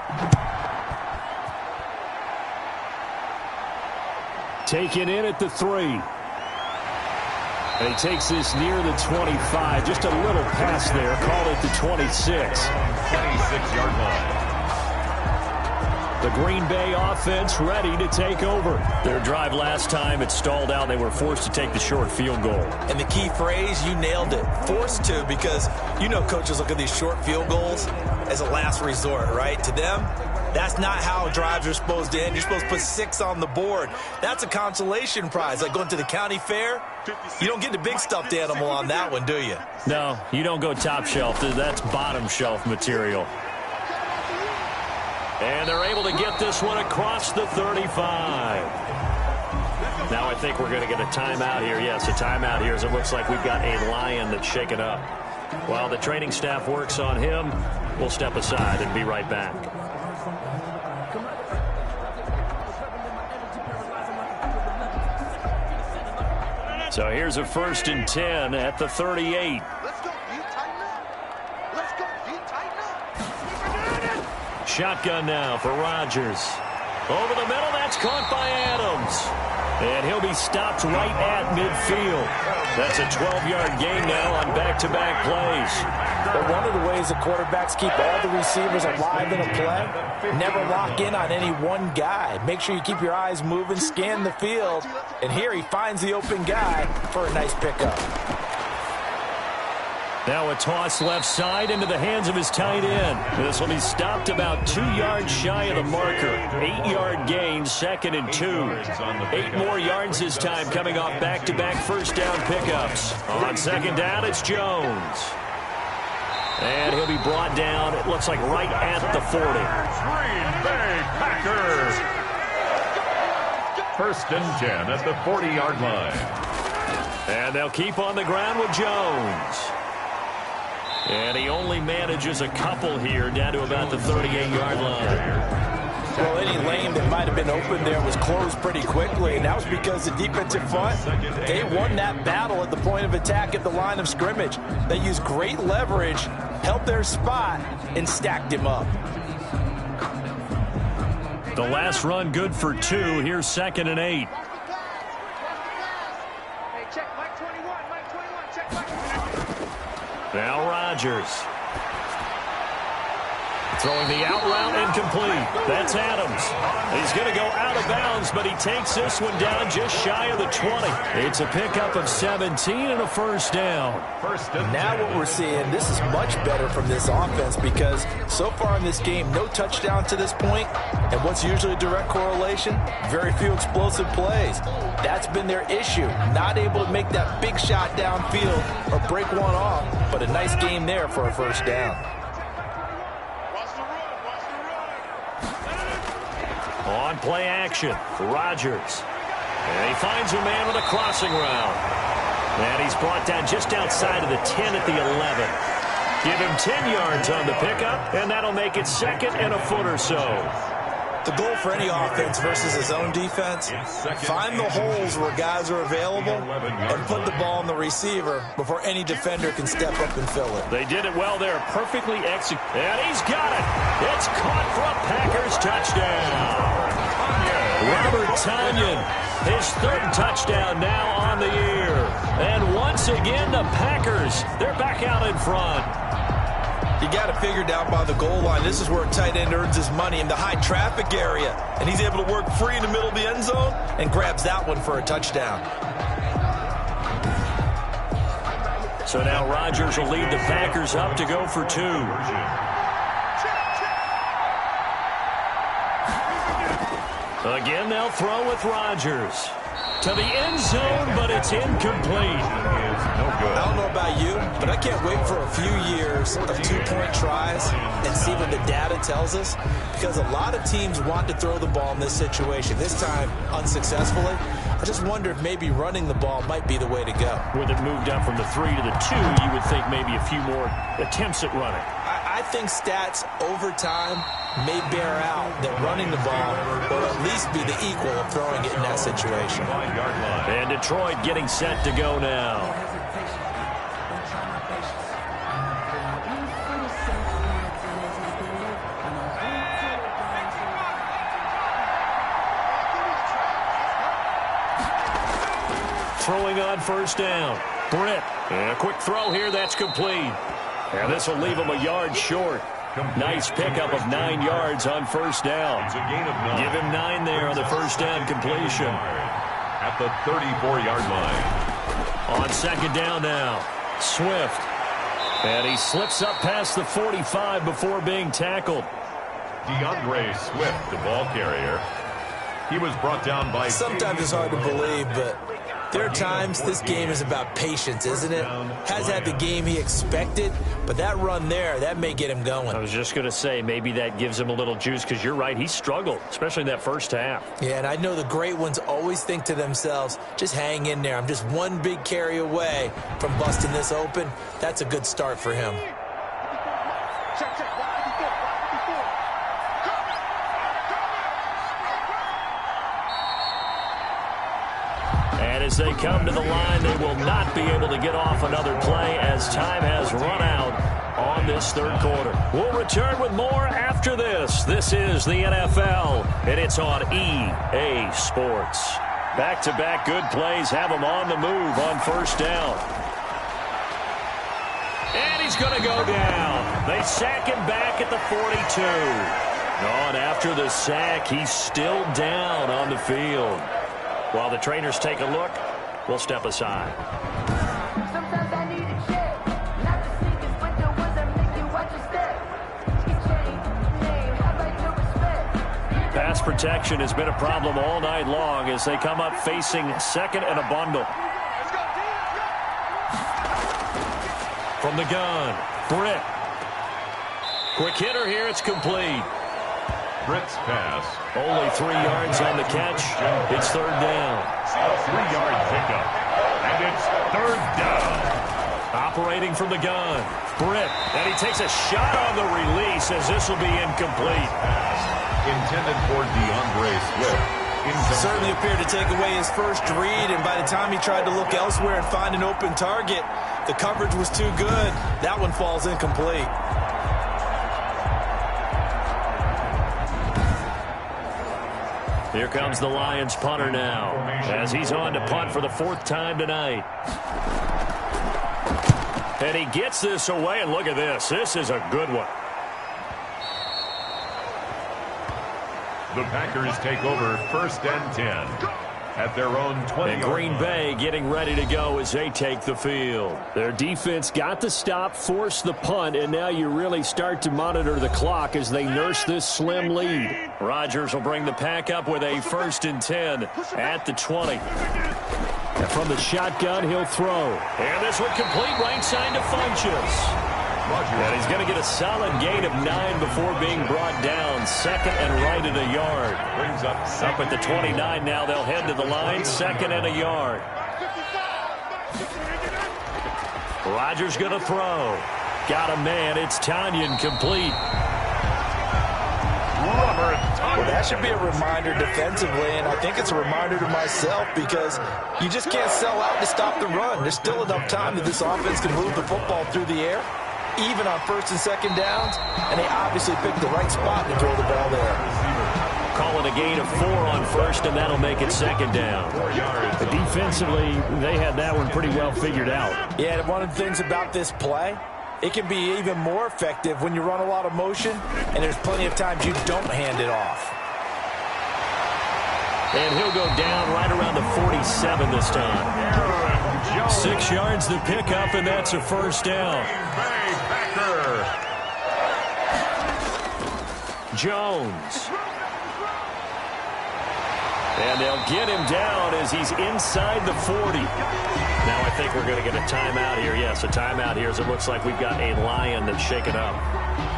Taken in at the 3. And he takes this near the 25. Just a little pass there. Called it the 26. 26-yard line. The Green Bay offense ready to take over. Their drive last time, it stalled out. They were forced to take the short field goal. And the key phrase, you nailed it. Forced to, because you know coaches look at these short field goals as a last resort, right? To them, that's not how drives are supposed to end. You're supposed to put 6 on the board. That's a consolation prize. Like going to the county fair, you don't get the big stuffed animal on that one, do you? No, you don't go top shelf. That's bottom shelf material. And they're able to get this one across the 35. Now I think we're going to get a timeout here. Yes, a timeout here as it looks like we've got a Lion that's shaken up. While the training staff works on him, we'll step aside and be right back. So here's a 1st and 10 at the 38. Shotgun now for Rodgers. Over the middle, that's caught by Adams. And he'll be stopped right at midfield. That's a 12-yard gain now on back-to-back plays. But one of the ways the quarterbacks keep all the receivers alive in a play, never lock in on any one guy. Make sure you keep your eyes moving, scan the field. And here he finds the open guy for a nice pickup. Now a toss left side into the hands of his tight end. This will be stopped about 2 yards shy of the marker. 8-yard gain, 2nd and 2. 8 more yards this time coming off back-to-back first down pickups. On 2nd down, it's Jones. And he'll be brought down, it looks like right at the 40. Green Bay Packers. 1st and 10 at the 40-yard line. And they'll keep on the ground with Jones. And he only manages a couple here down to about the 38-yard line. Well, any lane that might have been open there was closed pretty quickly, and that was because the defensive front, they won that battle at the point of attack at the line of scrimmage. They used great leverage, held their spot, and stacked him up. The last run good for 2. Here's 2nd and 8. Now Rodgers. Throwing the out route incomplete. That's Adams. He's going to go out of bounds, but he takes this one down just shy of the 20. It's a pickup of 17 and a first down. Now what we're seeing, this is much better from this offense because so far in this game, no touchdown to this point. And what's usually a direct correlation? Very few explosive plays. That's been their issue. Not able to make that big shot downfield or break one off, but a nice game there for a first down. On play action, Rodgers. And he finds a man with a crossing route. And he's brought down just outside of the 10 at the 11. Give him 10 yards on the pickup, and that'll make it 2nd and a foot or so. The goal for any offense versus his own defense, find the holes where guys are available and put the ball on the receiver before any defender can step up and fill it. They did it well there, perfectly executed. And he's got it. It's caught for a Packers touchdown. Robert Tonyan, his third touchdown now on the year. And once again, the Packers, they're back out in front. You got to figure down by the goal line. This is where a tight end earns his money in the high traffic area. And he's able to work free in the middle of the end zone and grabs that one for a touchdown. So now Rodgers will lead the Packers up to go for 2. Again, they'll throw with Rodgers. To the end zone, but it's incomplete. I don't know about you, but I can't wait for a few years of two-point tries and see what the data tells us, because a lot of teams want to throw the ball in this situation, this time unsuccessfully. I just wonder if maybe running the ball might be the way to go. With it moved up from the 3 to the 2, you would think maybe a few more attempts at running. I think stats over time may bear out that running the ball will at least be the equal of throwing it in that situation. And Detroit getting set to go now. Throwing on first down. Britt. And a quick throw here. That's complete. And this will leave him a yard short. Nice pickup of 9 yards on first down. Give him 9 there on the first down completion. At the 34-yard line. On second down now. Swift. And he slips up past the 45 before being tackled. DeAndre Swift, the ball carrier. He was brought down by... Sometimes it's hard to believe, but there are times this game is about patience, isn't it? Has had the game he expected, but that run there, that may get him going. I was just going to say, maybe that gives him a little juice, because you're right, he struggled, especially in that first half. Yeah, and I know the great ones always think to themselves, just hang in there. I'm just one big carry away from busting this open. That's a good start for him. As they come to the line, they will not be able to get off another play as time has run out on this third quarter. We'll return with more after this. This is the NFL, and it's on EA Sports. Back-to-back good plays have them on the move on first down. And he's going to go down. They sack him back at the 42. And after the sack, he's still down on the field. While the trainers take a look, we'll step aside. Sometimes I need a check. Not to sink his window was I make you watch your step. Get changed, name, how about your respect? Pass protection has been a problem all night long as they come up facing second and a bundle. From the gun, Britt. Quick hitter here, it's complete. Britt's pass. Only 3 yards on the catch. It's third down. A 3-yard pickup. And it's third down. Operating from the gun. Britt. And he takes a shot on the release as this will be incomplete. Pass intended for DeAndre Swift. Certainly appeared to take away his first read, and by the time he tried to look elsewhere and find an open target, the coverage was too good. That one falls incomplete. Here comes the Lions punter now as he's on to punt for the 4th time tonight. And he gets this away, and look at this. This is a good one. The Packers take over 1st and 10 at their own 20. And Green Bay getting ready to go as they take the field. Their defense got the stop, forced the punt, and now you really start to monitor the clock as they nurse this slim lead. Rodgers will bring the pack up with a 1st and 10 at the 20. And from the shotgun, he'll throw. And this one complete right side to Funchess. And he's going to get a solid gain of 9 before being brought down. Second and right at a yard. Brings up Up at the 29 now. They'll head to the line. Second and a yard. Rodgers going to throw. Got a man. It's Tonyan complete. Robert for a touchdown. Well, that should be a reminder defensively, and I think it's a reminder to myself because you just can't sell out to stop the run. There's still enough time that this offense can move the football through the air, even on first and second downs, and they obviously picked the right spot to throw the ball there. Calling a gain of 4 on first, and that'll make it second down. Defensively, they had that one pretty well figured out. Yeah, and one of the things about this play, it can be even more effective when you run a lot of motion, and there's plenty of times you don't hand it off. And he'll go down right around the 47 this time. 6 yards the pickup, and that's a first down. Jones. And they'll get him down as he's inside the 40. Now I think we're going to get a timeout here. Yes, a timeout here as it looks like we've got a Lion that's shaken up.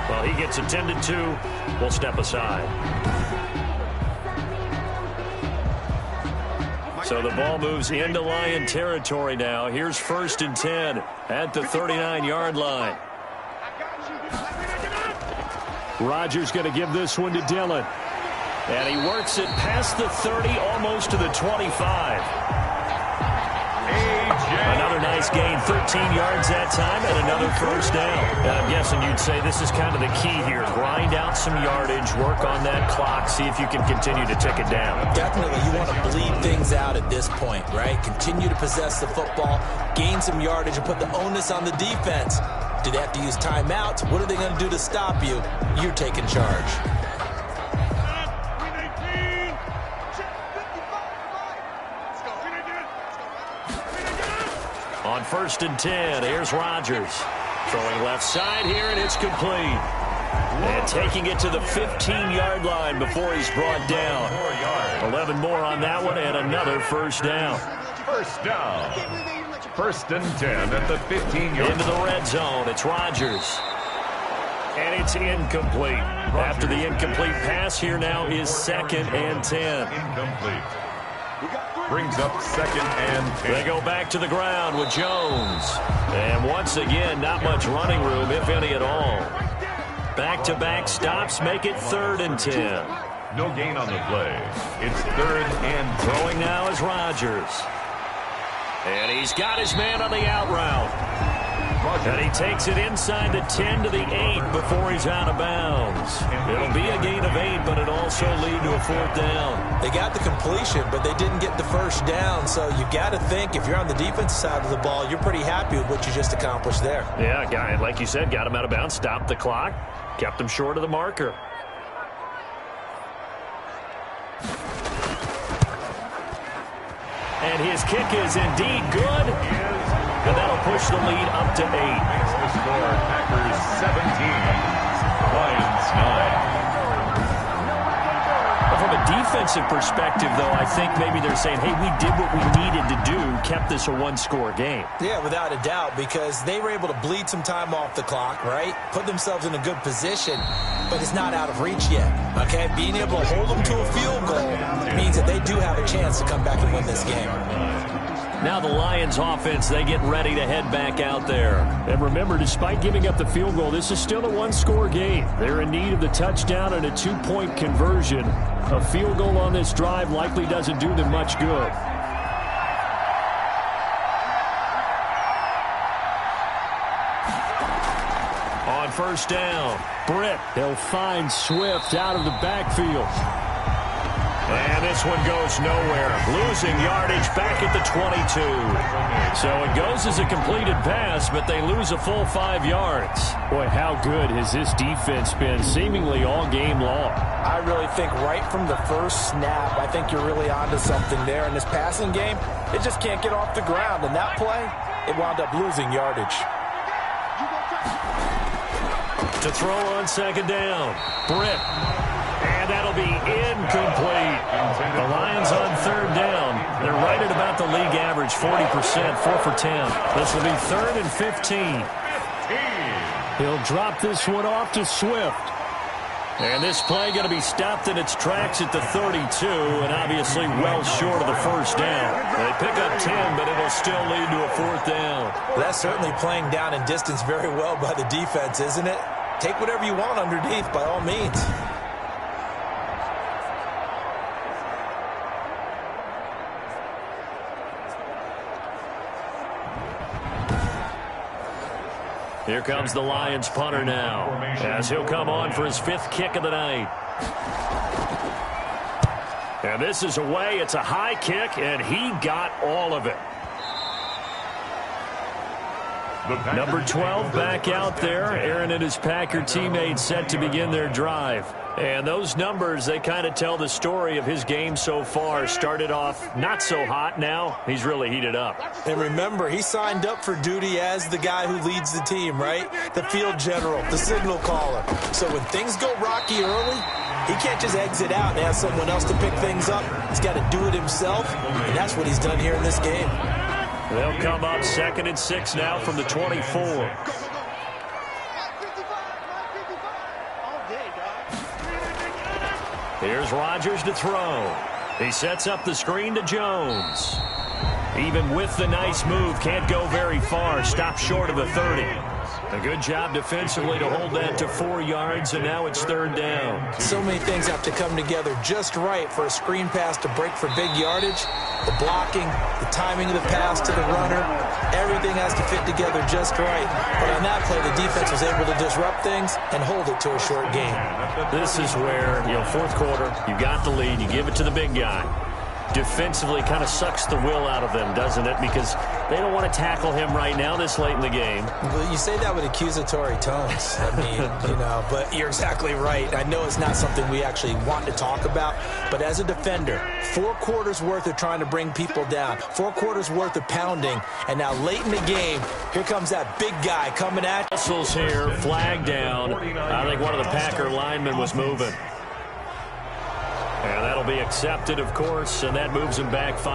Well, he gets attended to. We'll step aside. So the ball moves into Lion territory now. Here's 1st and 10 at the 39-yard line. Rodgers going to give this one to Dillon. And he works it past the 30, almost to the 25. Another nice gain, 13 yards that time, and another first down. And I'm guessing you'd say this is kind of the key here. Grind out some yardage, work on that clock, see if you can continue to tick it down. Definitely, you want to bleed things out at this point, right? Continue to possess the football, gain some yardage, and put the onus on the defense. Do they have to use timeouts? What are they going to do to stop you? You're taking charge. On 1st and 10, here's Rodgers. Throwing left side here, and it's complete. And taking it to the 15-yard line before he's brought down. 11 more on that one, and another first down. First down. 1st and 10 at the 15-yard. Into the red zone, it's Rodgers. And it's incomplete. After the incomplete pass, here now is 2nd and 10. Incomplete. Brings up 2nd and 10. They go back to the ground with Jones. And once again, not much running room, if any at all. Back-to-back stops make it 3rd and 10. No gain on the play. It's 3rd and 10. Throwing now is Rodgers. And he's got his man on the out route. And he takes it inside the 10 to the 8 before he's out of bounds. It'll be a gain of 8, but it'll also lead to a 4th down. They got the completion, but they didn't get the first down. So you got to think if you're on the defensive side of the ball, you're pretty happy with what you just accomplished there. Yeah, guy, like you said, got him out of bounds, stopped the clock, kept him short of the marker. And his kick is indeed good. And that'll push the lead up to 8. Makes the score Packers 17, Lions 9. Well, from a defensive perspective, though, I think maybe they're saying, hey, we did what we needed to do, kept this a one-score game. Yeah, without a doubt, because they were able to bleed some time off the clock, right? Put themselves in a good position, but it's not out of reach yet, okay? Being able to hold them to a field goal means that they do have a chance to come back and win this game. Now the Lions offense, they get ready to head back out there. And remember, despite giving up the field goal, this is still a one-score game. They're in need of the touchdown and a 2-point conversion. A field goal on this drive likely doesn't do them much good. On 1st down, Britt. They'll find Swift out of the backfield. And this one goes nowhere. Losing yardage back at the 22. So it goes as a completed pass, but they lose a full 5 yards. Boy, how good has this defense been seemingly all game long? I really think right from the first snap, I think you're really onto something there. In this passing game, it just can't get off the ground. And that play, it wound up losing yardage. To throw on 2nd down, Britt. And that'll be incomplete. The Lions on 3rd down. They're right at about the league average, 40%, 4 for 10. This will be 3rd and 15. He'll drop this one off to Swift. And this play going to be stopped in its tracks at the 32, and obviously well short of the first down. They pick up 10, but it'll still lead to a 4th down. Well, that's certainly playing down in distance very well by the defense, isn't it? Take whatever you want underneath, by all means. Here comes the Lions punter now, as he'll come on for his 5th kick of the night. And this is away. It's a high kick, and he got all of it. Number 12 back out there. Aaron and his Packer teammates set to begin their drive. And those numbers, they kind of tell the story of his game so far. Started off not so hot. Now he's really heated up. And remember, he signed up for duty as the guy who leads the team, right? The field general, the signal caller. So when things go rocky early, he can't just exit out and ask someone else to pick things up. He's got to do it himself, and that's what he's done here in this game. They'll come up 2nd and 6 now from the 24. Here's Rodgers to throw. He sets up the screen to Jones. Even with the nice move, can't go very far. Stops short of the 30. A good job defensively to hold that to 4 yards, and now it's 3rd down. So many things have to come together just right for a screen pass to break for big yardage. The blocking, the timing of the pass to the runner, everything has to fit together just right. But on that play, the defense was able to disrupt things and hold it to a short game. This is where, 4th quarter, you got the lead, you give it to the big guy. Defensively kind of sucks the will out of them, doesn't it? Because they don't want to tackle him right now this late in the game. Well, you say that with accusatory tones. I mean, but you're exactly right. I know it's not something we actually want to talk about, but as a defender, 4 quarters worth of trying to bring people down, 4 quarters worth of pounding, and now late in the game, here comes that big guy coming at you. Whistles here, flag down. I think one of the Packer linemen was moving. And that'll be accepted, of course, and that moves him back 5.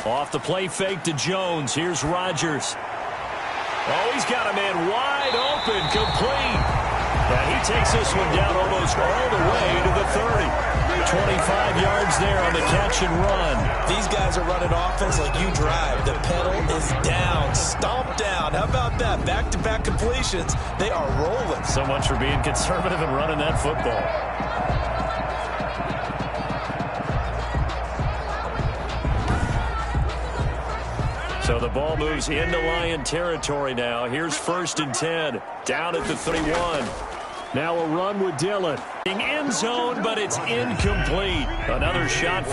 Off the play fake to Jones. Here's Rodgers. Oh, he's got a man wide open, complete. And he takes this one down almost all the way to the 30. 25 yards there on the catch and run. These guys are running offense like you drive. The pedal is down, stomp down. How about that? Back-to-back completions. They are rolling. So much for being conservative and running that football. So the ball moves into Lion territory now. Here's 1st and 10, down at the 31. Now a run with Dillon. End zone, but it's incomplete. Another shot